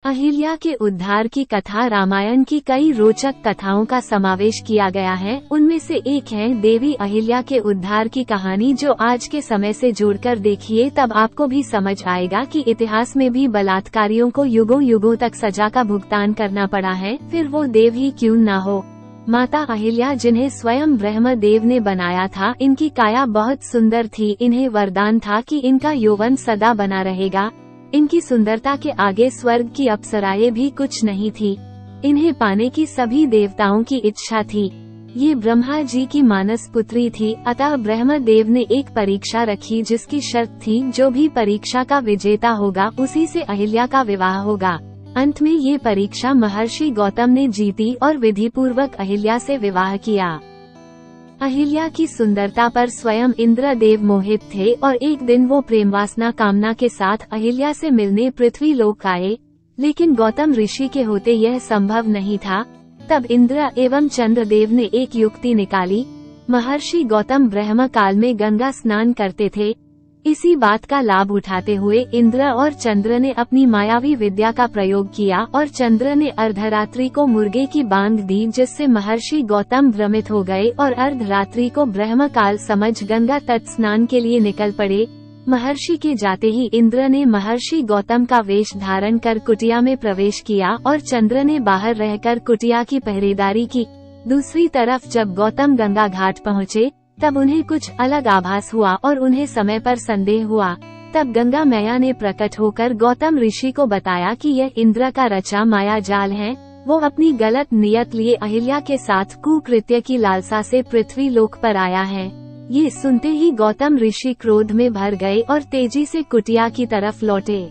अहिल्या के उद्धार की कथा रामायण की कई रोचक कथाओं का समावेश किया गया है। उनमें से एक है देवी अहिल्या के उद्धार की कहानी, जो आज के समय से जोड़कर देखिए, तब आपको भी समझ आएगा कि इतिहास में भी बलात्कारियों को युगों युगों तक सजा का भुगतान करना पड़ा है, फिर वो देव ही क्यों न हो। माता अहिल्या, जिन्हें स्वयं ब्रह्मदेव ने बनाया था, इनकी काया बहुत सुंदर थी। इन्हें वरदान था कि इनका यौवन सदा बना रहेगा। इनकी सुंदरता के आगे स्वर्ग की अप्सराएं भी कुछ नहीं थी। इन्हें पाने की सभी देवताओं की इच्छा थी। ये ब्रह्मा जी की मानस पुत्री थी, अतः ब्रह्मदेव ने एक परीक्षा रखी, जिसकी शर्त थी जो भी परीक्षा का विजेता होगा उसी से अहिल्या का विवाह होगा। अंत में ये परीक्षा महर्षि गौतम ने जीती और विधिपूर्वक अहिल्या से विवाह किया। अहिल्या की सुंदरता पर स्वयं इंद्रदेव मोहित थे और एक दिन वो प्रेमवासना कामना के साथ अहिल्या से मिलने पृथ्वी लोक आए, लेकिन गौतम ऋषि के होते यह संभव नहीं था। तब इंद्र एवं चंद्रदेव ने एक युक्ति निकाली। महर्षि गौतम ब्रह्म काल में गंगा स्नान करते थे। इसी बात का लाभ उठाते हुए इंद्र और चंद्र ने अपनी मायावी विद्या का प्रयोग किया और चंद्र ने अर्धरात्रि को मुर्गे की बांग दी, जिससे महर्षि गौतम भ्रमित हो गए और अर्धरात्रि को ब्रह्म काल समझ गंगा तट स्नान के लिए निकल पड़े। महर्षि के जाते ही इंद्र ने महर्षि गौतम का वेश धारण कर कुटिया में प्रवेश किया और चंद्र ने बाहर रहकर कुटिया की पहरेदारी की। दूसरी तरफ जब गौतम गंगा घाट पहुँचे, तब उन्हें कुछ अलग आभास हुआ और उन्हें समय पर संदेह हुआ। तब गंगा मैया ने प्रकट होकर गौतम ऋषि को बताया कि यह इंद्र का रचा माया जाल है। वो अपनी गलत नियत लिए अहिल्या के साथ कुकृत्य की लालसा से पृथ्वी लोक पर आया है। ये सुनते ही गौतम ऋषि क्रोध में भर गए और तेजी से कुटिया की तरफ लौटे।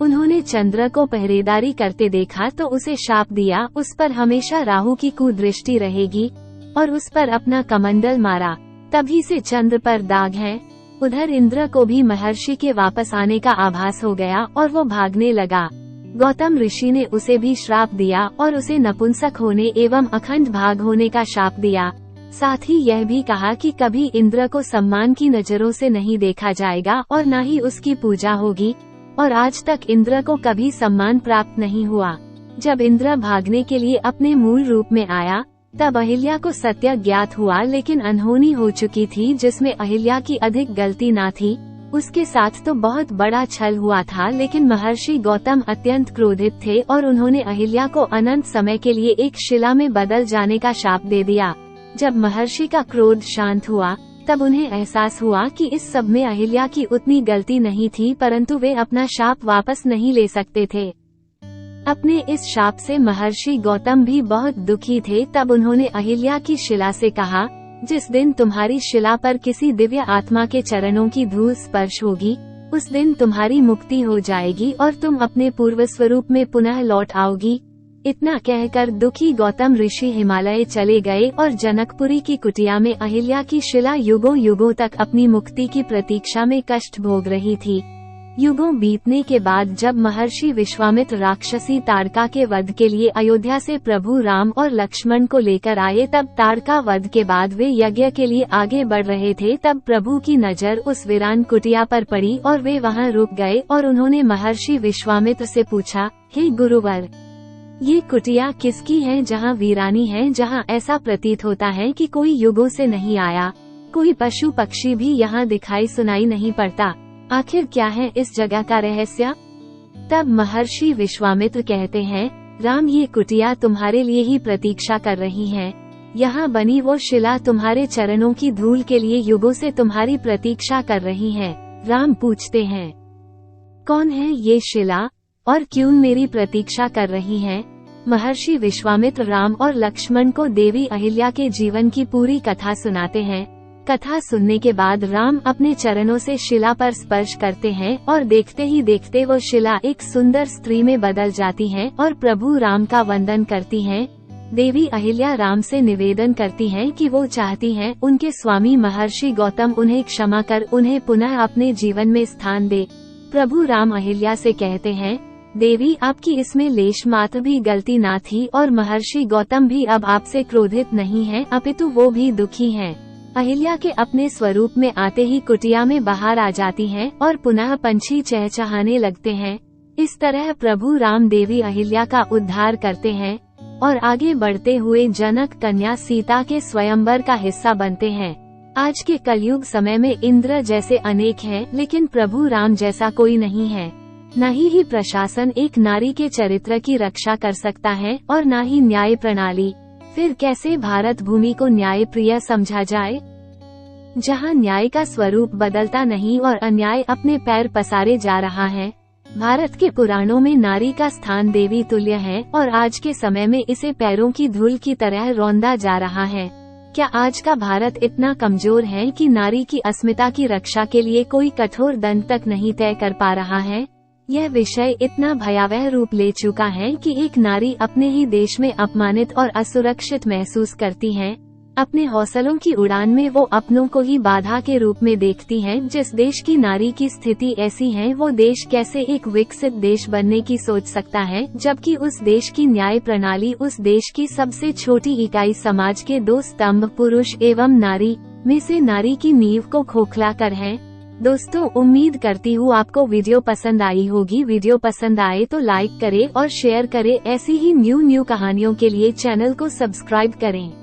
उन्होंने चंद्र को पहरेदारी करते देखा तो उसे शाप दिया, उस पर हमेशा राहु की कुदृष्टि रहेगी, और उस पर अपना कमंडल मारा। तभी से चंद्र पर दाग है। उधर इंद्र को भी महर्षि के वापस आने का आभास हो गया और वो भागने लगा। गौतम ऋषि ने उसे भी श्राप दिया और उसे नपुंसक होने एवं अखंड भाग होने का शाप दिया। साथ ही यह भी कहा कि कभी इंद्र को सम्मान की नजरों से नहीं देखा जाएगा और न ही उसकी पूजा होगी, और आज तक इंद्र को कभी सम्मान प्राप्त नहीं हुआ। जब इंद्र भागने के लिए अपने मूल रूप में आया, तब अहिल्या को सत्य ज्ञात हुआ, लेकिन अनहोनी हो चुकी थी, जिसमें अहिल्या की अधिक गलती ना थी। उसके साथ तो बहुत बड़ा छल हुआ था, लेकिन महर्षि गौतम अत्यंत क्रोधित थे और उन्होंने अहिल्या को अनंत समय के लिए एक शिला में बदल जाने का शाप दे दिया। जब महर्षि का क्रोध शांत हुआ, तब उन्हें एहसास हुआ कि इस सब में अहिल्या की उतनी गलती नहीं थी, परंतु वे अपना शाप वापस नहीं ले सकते थे। अपने इस शाप से महर्षि गौतम भी बहुत दुखी थे। तब उन्होंने अहिल्या की शिला से कहा, जिस दिन तुम्हारी शिला पर किसी दिव्य आत्मा के चरणों की धूल स्पर्श होगी, उस दिन तुम्हारी मुक्ति हो जाएगी और तुम अपने पूर्व स्वरूप में पुनः लौट आओगी। इतना कहकर दुखी गौतम ऋषि हिमालय चले गए और जनकपुरी की कुटिया में अहिल्या की शिला युगों युगों तक अपनी मुक्ति की प्रतीक्षा में कष्ट भोग रही थी। युगों बीतने के बाद जब महर्षि विश्वामित्र राक्षसी ताड़का के वध के लिए अयोध्या से प्रभु राम और लक्ष्मण को लेकर आए, तब ताड़का वध के बाद वे यज्ञ के लिए आगे बढ़ रहे थे। तब प्रभु की नजर उस वीरान कुटिया पर पड़ी और वे वहां रुक गए और उन्होंने महर्षि विश्वामित्र से पूछा, हे गुरुवर, ये कुटिया किसकी है जहाँ वीरानी है, जहाँ ऐसा प्रतीत होता है कि कोई युगों से नहीं आया, कोई पशु पक्षी भी यहाँ दिखाई सुनाई नहीं पड़ता। आखिर क्या है इस जगह का रहस्य? तब महर्षि विश्वामित्र कहते हैं, राम, ये कुटिया तुम्हारे लिए ही प्रतीक्षा कर रही है। यहाँ बनी वो शिला तुम्हारे चरणों की धूल के लिए युगों से तुम्हारी प्रतीक्षा कर रही है। राम पूछते हैं, कौन है ये शिला और क्यों मेरी प्रतीक्षा कर रही है? महर्षि विश्वामित्र राम और लक्ष्मण को देवी अहिल्या के जीवन की पूरी कथा सुनाते हैं। कथा सुनने के बाद राम अपने चरणों से शिला पर स्पर्श करते हैं और देखते ही देखते वो शिला एक सुंदर स्त्री में बदल जाती है और प्रभु राम का वंदन करती हैं। देवी अहिल्या राम से निवेदन करती हैं कि वो चाहती हैं उनके स्वामी महर्षि गौतम उन्हें क्षमा कर उन्हें पुनः अपने जीवन में स्थान दे। प्रभु राम अहिल्या से कहते हैं, देवी, आपकी इसमें लेश मात्र भी गलती ना थी और महर्षि गौतम भी अब आपसे क्रोधित नहीं हैं, अपितु वो भी दुखी हैं। अहिल्या के अपने स्वरूप में आते ही कुटिया में बाहर आ जाती हैं और पुनः पंछी चहचहाने लगते हैं। इस तरह प्रभु राम देवी अहिल्या का उद्धार करते हैं और आगे बढ़ते हुए जनक कन्या सीता के स्वयंवर का हिस्सा बनते हैं। आज के कलयुग समय में इंद्र जैसे अनेक हैं, लेकिन प्रभु राम जैसा कोई नहीं है। न ही प्रशासन एक नारी के चरित्र की रक्षा कर सकता है और न ही न्याय प्रणाली। फिर कैसे भारत भूमि को न्याय प्रिय समझा जाए, जहां न्याय का स्वरूप बदलता नहीं और अन्याय अपने पैर पसारे जा रहा है। भारत के पुराणों में नारी का स्थान देवी तुल्य है और आज के समय में इसे पैरों की धूल की तरह रौंदा जा रहा है। क्या आज का भारत इतना कमजोर है कि नारी की अस्मिता की रक्षा के लिए कोई कठोर दंड तक नहीं तय कर पा रहा है? यह विषय इतना भयावह रूप ले चुका है कि एक नारी अपने ही देश में अपमानित और असुरक्षित महसूस करती है। अपने हौसलों की उड़ान में वो अपनों को ही बाधा के रूप में देखती है। जिस देश की नारी की स्थिति ऐसी है, वो देश कैसे एक विकसित देश बनने की सोच सकता है, जबकि उस देश की न्याय प्रणाली उस देश की सबसे छोटी इकाई समाज के 2 स्तंभ पुरुष एवं नारी में से नारी की नींव को खोखला कर है। दोस्तों, उम्मीद करती हूँ आपको वीडियो पसंद आई होगी। वीडियो पसंद आए तो लाइक करें और शेयर करें। ऐसी ही न्यू कहानियों के लिए चैनल को सब्सक्राइब करें।